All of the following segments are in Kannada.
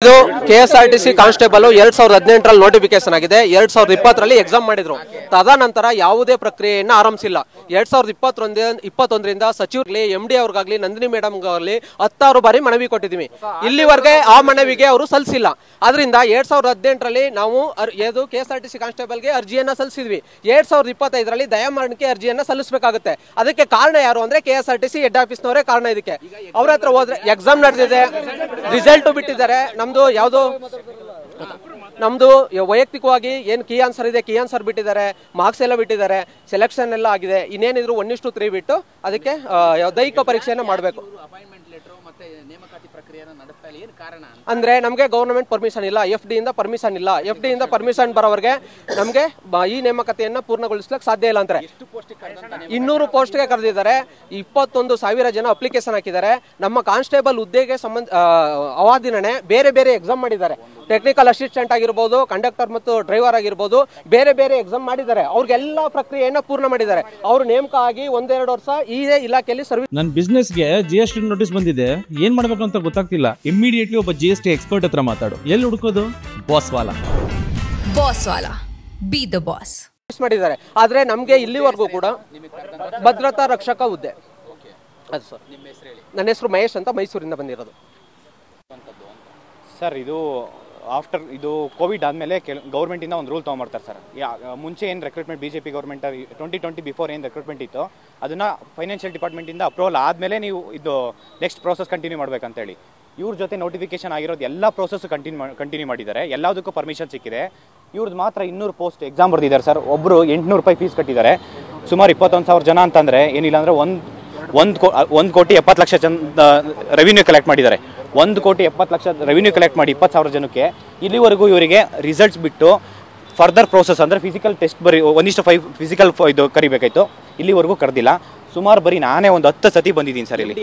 ಇದು ಕೆಎಸ್ಆರ್ಟಿಸಿ ಕಾನ್ಸ್ಟೇಬಲ್ 2018 ನೋಟಿಫಿಕೇಶನ್ ಆಗಿದೆ. 2020 ಎಕ್ಸಾಮ್ ಮಾಡಿದ್ರು. ತದನಂತರ ಯಾವುದೇ ಪ್ರಕ್ರಿಯೆಯನ್ನು ಆರಂಭಿಸಿಲ್ಲ. 2021ರಿಂದ ಸಚಿವರಿಗೆ MD ಅವ್ರಿಗಾಗ್ಲಿ ನಂದಿನಿ ಮೇಡಮ್ ಆಗಲಿ 10 ಬಾರಿ ಮನವಿ ಕೊಟ್ಟಿದ್ದೀವಿ. ಇಲ್ಲಿವರೆಗೆ ಆ ಮನವಿಗೆ ಅವರು ಸಲ್ಲಿಸಿಲ್ಲ. ಅದರಿಂದ 2018 ನಾವು ಕೆಎಸ್ಆರ್ಟಿಸಿ ಕಾನ್ಸ್ಟೇಬಲ್ಗೆ ಅರ್ಜಿಯನ್ನ ಸಲ್ಲಿಸಿದ್ವಿ. 2025 ದಯಾಮರಣಕ್ಕೆ ಅರ್ಜಿಯನ್ನ ಸಲ್ಲಿಸಬೇಕಾಗುತ್ತೆ. ಅದಕ್ಕೆ ಕಾರಣ ಯಾರು ಅಂದ್ರೆ ಕೆಎಸ್ಆರ್ಟಿಸಿ ಹೆಡ್ ಆಫೀಸ್ನವರೇ ಕಾರಣ. ಇದಕ್ಕೆ ಅವ್ರ ಹತ್ರ ಹೋದ್ರೆ ಎಕ್ಸಾಮ್ ನಡೆದಿದೆ, ರಿಸಲ್ಟ್ ಬಿಟ್ಟಿದ್ದಾರೆ. ನಮ್ದು ವೈಯಕ್ತಿಕವಾಗಿ ಏನ್ ಕೀ ಆನ್ಸರ್ ಇದೆ, ಕೀ ಆನ್ಸರ್ ಬಿಟ್ಟಿದ್ದಾರೆ, ಮಾರ್ಕ್ಸ್ ಎಲ್ಲ ಬಿಟ್ಟಿದ್ದಾರೆ, ಸೆಲೆಕ್ಷನ್ ಎಲ್ಲ ಆಗಿದೆ. ಇನ್ನೇನಿದ್ರು 1:3 ಬಿಟ್ಟು ಅದಕ್ಕೆ ದೈಹಿಕ ಪರೀಕ್ಷೆಯನ್ನ ಮಾಡಬೇಕು. ಅಂದ್ರೆ ನಮಗೆ ಗವರ್ನಮೆಂಟ್ ಪರ್ಮಿಷನ್ ಇಲ್ಲ, FD ಇಂದ ಪರ್ಮಿಷನ್ ಇಲ್ಲ. FD ಇಂದ ಪರ್ಮಿಷನ್ ಬರೋವರೆಗೆ ನಮಗೆ ಈ ನೇಮಕಾತಿಯನ್ನ ಪೂರ್ಣಗೊಳಿಸ್ಲಿಕ್ಕೆ ಸಾಧ್ಯ ಇಲ್ಲ ಅಂತಾರೆ. 200 ಪೋಸ್ಟ್ಗೆ ಕರೆದಿದ್ದಾರೆ. 21,000 ಜನ ಅಪ್ಲಿಕೇಶನ್ ಹಾಕಿದ್ದಾರೆ. ನಮ್ಮ ಕಾನ್ಸ್ಟೇಬಲ್ ಹುದ್ದೆಗೆ ಅವಾದಿನೇ ಬೇರೆ ಬೇರೆ ಎಕ್ಸಾಮ್ ಮಾಡಿದ್ದಾರೆ. ಟೆಕ್ನಿಕಲ್ ಅಸಿಸ್ಟೆಂಟ್ ಆಗಿರ್ಬೋದು, ಕಂಡಕ್ಟರ್ ಮತ್ತು ಡ್ರೈವರ್ ಆಗಿರ್ಬೋದು, ಬೇರೆ ಬೇರೆ ಎಕ್ಸಾಮ್ ಮಾಡಿದ್ದಾರೆ. ಅವ್ರಿಗೆಲ್ಲ ಪ್ರಕ್ರಿಯೆಯನ್ನ ಪೂರ್ಣ ಮಾಡಿದ್ದಾರೆ. ಅವರು ನೇಮಕ ಆಗಿ 1-2 ವರ್ಷ ಈ ಇಲಾಖೆಯಲ್ಲಿ ಸರ್ವಿಸ್. ನನ್ನ ಬಿಸ್ನೆಸ್ಗೆ GST ನೋಟಿಸ್ ಬಂದಿದೆ, ಏನ್ ಮಾಡ್ಬೇಕು ಅಂತ ಗೊತ್ತಾಗ್ತಿಲ್ಲ. ಇಮಿಡಿಯೇಟ್ಲಿ ಒಬ್ಬ GST ಎಕ್ಸ್ಪರ್ಟ್ ಹತ್ರ ಮಾತಾಡು. ಎಲ್ಲಿ ಹುಡುಕೋದು? ಬಾಸ್ ವಾಲಾ ಬಿ ದ ಬಾಸ್ ಮಾಡಿದ್ದಾರೆ. ಆದ್ರೆ ನಮ್ಗೆ ಇಲ್ಲಿವರೆಗೂ ಕೂಡ ಭದ್ರತಾ ರಕ್ಷಕ ಹುದ್ದೆ. ಅದು ಸರ್, ನನ್ನ ಹೆಸರು ಮಹೇಶ್ ಅಂತ, ಮೈಸೂರಿಂದ ಬಂದಿರೋದು ಸರ್. ಇದು ಕೋವಿಡ್ ಆದಮೇಲೆ ಗೌರ್ಮೆಂಟಿಂದ ಒಂದು ರೂಲ್ ತೊಗೊಂಬರ್ತಾರೆ ಸರ್. ಮುಂಚೆ ಏನು ರೆಕ್ರೂಟ್ಮೆಂಟ್ BJP ಗೌರ್ಮೆಂಟ್ 2020 ಬಿಫೋರ್ ಏನು ರೆಕ್ರೂಟ್ಮೆಂಟ್ ಇತ್ತು ಅದನ್ನು ಫೈನಾನ್ಷಿಯಲ್ ಡಿಪಾರ್ಟ್ಮೆಂಟಿಂದ ಅಪ್ರೂವಲ್ ಆದಮೇಲೆ ನೀವು ಇದು ನೆಕ್ಸ್ಟ್ ಪ್ರೋಸೆಸ್ ಕಂಟಿನ್ಯೂ ಮಾಡಬೇಕಂತೇಳಿ ಇವ್ರ ಜೊತೆ ನೋಟಿಫಿಕೇಶನ್ ಆಗಿರೋದು ಎಲ್ಲ ಪ್ರೋಸೆಸ್ ಕಂಟಿನ್ಯೂ ಮಾಡಿದ್ದಾರೆ. ಎಲ್ಲದಕ್ಕೂ ಪರ್ಮಿಷನ್ ಸಿಕ್ಕಿದೆ. ಇವ್ರದ್ದು ಮಾತ್ರ 200 ಪೋಸ್ಟ್ ಎಕ್ಸಾಮ್ ಬರ್ದಿದ್ದಾರೆ ಸರ್. ಒಬ್ಬರು 800 ರೂಪಾಯಿ ಫೀಸ್ ಕಟ್ಟಿದ್ದಾರೆ. ಸುಮಾರು 21,000 ಜನ ಅಂತಂದರೆ ಏನಿಲ್ಲ ಅಂದರೆ 1,70,00,000 ಜನ ರೆವಿನ್ಯೂ ಕಲೆಕ್ಟ್ ಮಾಡಿದ್ದಾರೆ. 1,70,00,000 ರೆವಿನ್ಯೂ ಕಲೆಕ್ಟ್ ಮಾಡಿ 20,000 ಜನಕ್ಕೆ ಇಲ್ಲಿವರೆಗೂ ಇವರಿಗೆ ರಿಸಲ್ಟ್ಸ್ ಬಿಟ್ಟು ಫರ್ದರ್ ಪ್ರೋಸೆಸ್ ಅಂದರೆ ಫಿಸಿಕಲ್ ಟೆಸ್ಟ್ 1:5 ಫಿಸಿಕಲ್ ಇದು ಕರಿಬೇಕಾಯ್ತು. ಇಲ್ಲಿವರೆಗೂ ಕರೆದಿಲ್ಲ. ಸುಮಾರು ಬರೀ ನಾನೇ ಒಂದು 10 ಸತಿ ಬಂದಿದ್ದೀನಿ ಸರ್. ಇಲ್ಲಿ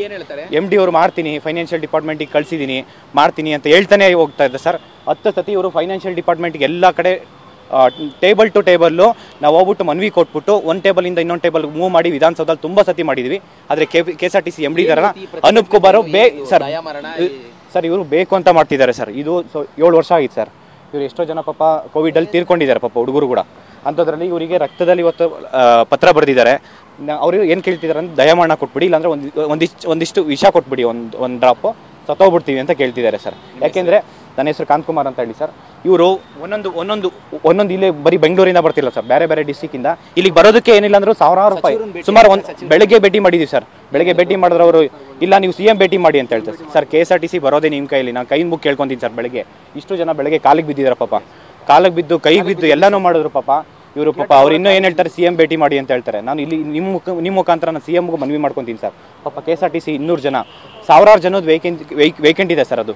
MD ಅವರು ಮಾಡ್ತೀನಿ, ಫೈನಾನ್ಷಿಯಲ್ ಡಿಪಾರ್ಟ್ಮೆಂಟಿಗೆ ಕಳಿಸಿದ್ದೀನಿ, ಮಾಡ್ತೀನಿ ಅಂತ ಹೇಳ್ತಾನೆ ಹೋಗ್ತಾ ಇದ್ದಾರೆ ಸರ್. 10 ಸತಿ ಇವರು ಫೈನಾನ್ಷಿಯಲ್ ಡಿಪಾರ್ಟ್ಮೆಂಟ್ಗೆ ಎಲ್ಲ ಕಡೆ ಟೇಬಲ್ ಟು ಟೇಬಲ್ಲು ನಾವು ಹೋಗ್ಬಿಟ್ಟು ಮನವಿ ಕೊಟ್ಬಿಟ್ಟು ಒಂದು ಟೇಬಲಿಂದ ಇನ್ನೊಂದು ಟೇಬಲ್ ಮೂವ್ ಮಾಡಿ ವಿಧಾನಸೌಧದಲ್ಲಿ ತುಂಬ ಸತಿ ಮಾಡಿದ್ವಿ. ಆದರೆ KSRTC MD ಇದಾರಲ್ಲ ಅನೂಪ್ ಕುಮಾರ್ ಸರ್ ಇವರು ಬೇಕು ಅಂತ ಮಾಡ್ತಿದ್ದಾರೆ ಸರ್. ಇದು 7 ವರ್ಷ ಆಗಿತ್ತು ಸರ್. ಇವರು ಎಷ್ಟೋ ಜನ ಪಾಪ ಕೋವಿಡಲ್ಲಿ ತೀರ್ಕೊಂಡಿದ್ದಾರೆ ಪಾಪ ಹುಡುಗರು ಕೂಡ. ಅಂಥದ್ರಲ್ಲಿ ಇವರಿಗೆ ರಕ್ತದಲ್ಲಿ ಇವತ್ತು ಪತ್ರ ಬರೆದಿದ್ದಾರೆ. ಅವರು ಏನು ಕೇಳ್ತಿದ್ದಾರೆ ಅಂದರೆ ದಯಾಮರಣ ಕೊಟ್ಬಿಡಿ, ಇಲ್ಲಾಂದರೆ ಒಂದಿಷ್ಟು ವಿಷ ಕೊಟ್ಬಿಡಿ, ಒಂದು ಡ್ರಾಪು ಸತ್ತೋಗ್ಬಿಡ್ತೀವಿ ಅಂತ ಕೇಳ್ತಿದ್ದಾರೆ ಸರ್. ಯಾಕೆಂದರೆ ನನ್ನ ಹೆಸರು ಕಾಂತಕುಮಾರ್ ಅಂತ ಹೇಳಿ ಸರ್. ಇವರು ಒಂದೊಂದು ಇಲ್ಲೇ ಬರೀ ಬೆಂಗಳೂರಿಂದ ಬರ್ತಿಲ್ಲ ಸರ್, ಬೇರೆ ಬೇರೆ ಡಿಸ್ಟಿಕ್ಕಿಂದ ಇಲ್ಲಿಗೆ ಬರೋದಕ್ಕೆ ಏನಿಲ್ಲ ಅಂದರೂ 1,000 ರೂಪಾಯಿ. ಸುಮಾರು ಬೆಳಗ್ಗೆ ಭೇಟಿ ಮಾಡಿದ್ದೀವಿ ಸರ್. ಬೆಳಗ್ಗೆ ಭೇಟಿ ಮಾಡಿದ್ರೆ ಅವರು ಇಲ್ಲ ನೀವು CM ಭೇಟಿ ಮಾಡಿ ಅಂತ ಹೇಳ್ತಾರೆ ಸರ್. KSRTC ಬರೋದೇ ನಿಮ್ಮ ಕೈಯಲ್ಲಿ, ನಾನು ಕೈ ಮುಗಿ ಕೇಳ್ಕೊತೀನಿ ಸರ್. ಬೆಳಗ್ಗೆ ಇಷ್ಟು ಜನ ಬೆಳಗ್ಗೆ ಕಾಲಿಗೆ ಬಿದ್ದಿದ್ದಾರೆ ಪಾಪ. ಕಾಲಿಗೆ ಬಿದ್ದು ಕೈಗೆ ಬಿದ್ದು ಎಲ್ಲನೂ ಮಾಡಿದ್ರು ಪಾಪ. ಇವರು ಪಾಪ ಅವ್ರು ಇನ್ನೂ ಏನು ಹೇಳ್ತಾರೆ, CM ಭೇಟಿ ಮಾಡಿ ಅಂತ ಹೇಳ್ತಾರೆ. ನಾನು ಇಲ್ಲಿ ನಿಮ್ಮ ಮುಖಾಂತರ ನಾನು CMಗೂ ಮನವಿ ಮಾಡ್ಕೊತೀನಿ ಸರ್. ಪಾಪ KSRTC 200 ಜನ, 1,000 ಜನದ ವೇಕೆಂಟ್ ಇದೆ ಸರ್. ಅದು